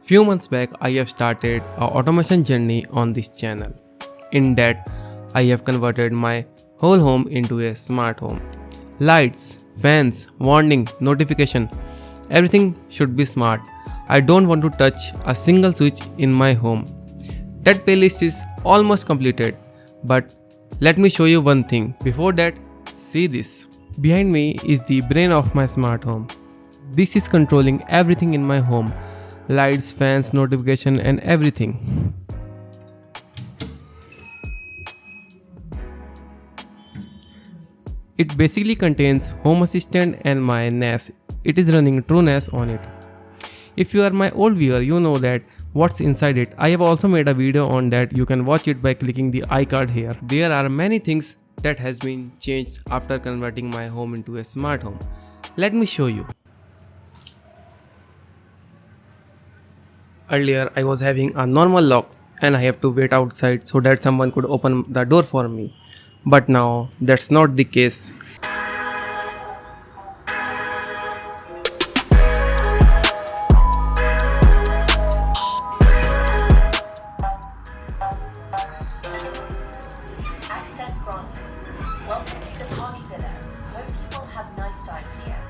Few months back, I have started a automation journey on this channel. In that, I have converted my whole home into a smart home. Lights, fans, warning, notification, everything should be smart. I don't want to touch a single switch in my home. That playlist is almost completed, but let me show you one thing. Before that, see this. Behind me is the brain of my smart home. This is controlling everything in my home. Lights, fans, notification and everything. It basically contains Home Assistant and my NAS. It is running True NAS on it. If you are my old viewer, you know that what's inside it. I have also made a video on that. You can watch it by clicking the iCard here. There are many things that has been changed after converting my home into a smart home. Let me show you. Earlier, I was having a normal lock and I have to wait outside so that someone could open the door for me. But now, that's not the case. Access granted. Welcome to the party villa. Hope you will have a nice time here.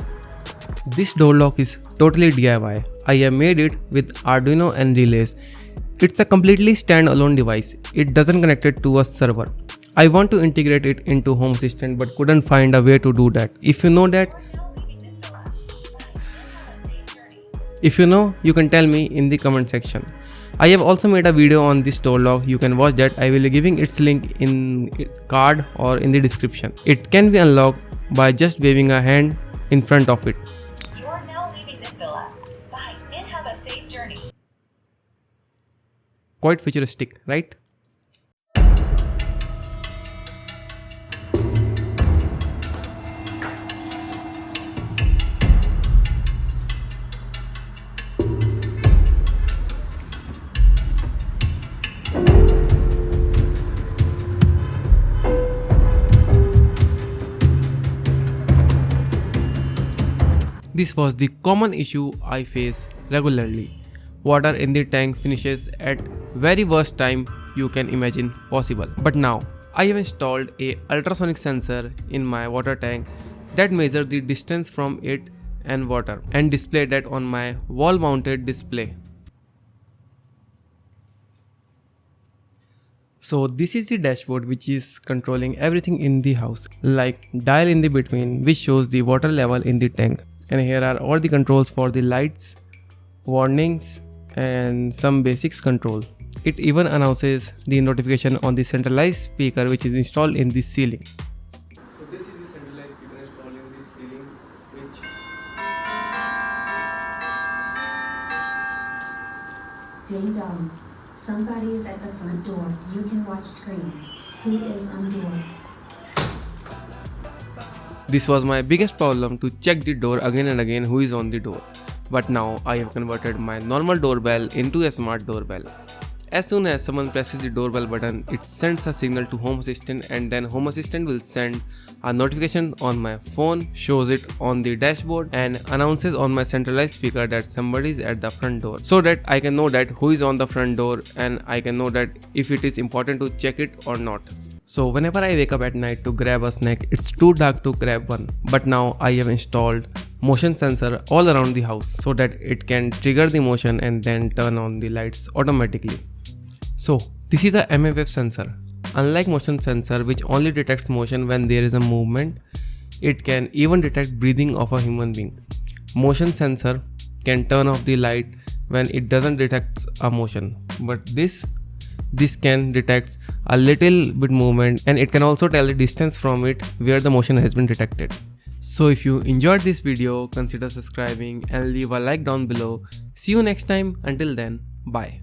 This door lock is totally DIY. I have made it with Arduino and relays. It's a completely standalone device. It doesn't connect it to a server. I want to integrate it into Home Assistant but couldn't find a way to do that. If you know, you can tell me in the comment section. I have also made a video on this door lock. You can watch that. I will be giving its link in card or in the description. It can be unlocked by just waving a hand in front of it. You are now leaving this villa. Bye and have a safe journey. Quite futuristic, right? This was the common issue I face regularly. Water in the tank finishes at very worst time you can imagine possible. But now, I have installed a ultrasonic sensor in my water tank that measures the distance from it and water and display that on my wall mounted display. So this is the dashboard which is controlling everything in the house, like dial in the between which shows the water level in the tank. And here are all the controls for the lights, warnings and some basics control. It even announces the notification on the centralized speaker which is installed in the ceiling. So this is the centralized speaker installed in the ceiling which Ding dong. Somebody is at the front door. You can watch screen. Who is on door? This was my biggest problem, to check the door again and again who is on the door. But now I have converted my normal doorbell into a smart doorbell. As soon as someone presses the doorbell button, it sends a signal to Home Assistant and then Home Assistant will send a notification on my phone, shows it on the dashboard and announces on my centralized speaker that somebody is at the front door, so that I can know that who is on the front door and I can know that if it is important to check it or not. So whenever I wake up at night to grab a snack, it's too dark to grab one. But now I have installed motion sensor all around the house so that it can trigger the motion and then turn on the lights automatically. So this is a MFF sensor. Unlike motion sensor which only detects motion when there is a movement, it can even detect breathing of a human being. Motion sensor can turn off the light when it doesn't detect a motion, but this can detect a little bit movement and it can also tell the distance from it where the motion has been detected. So if you enjoyed this video, consider subscribing and leave a like down below. See you next time. Until then, bye.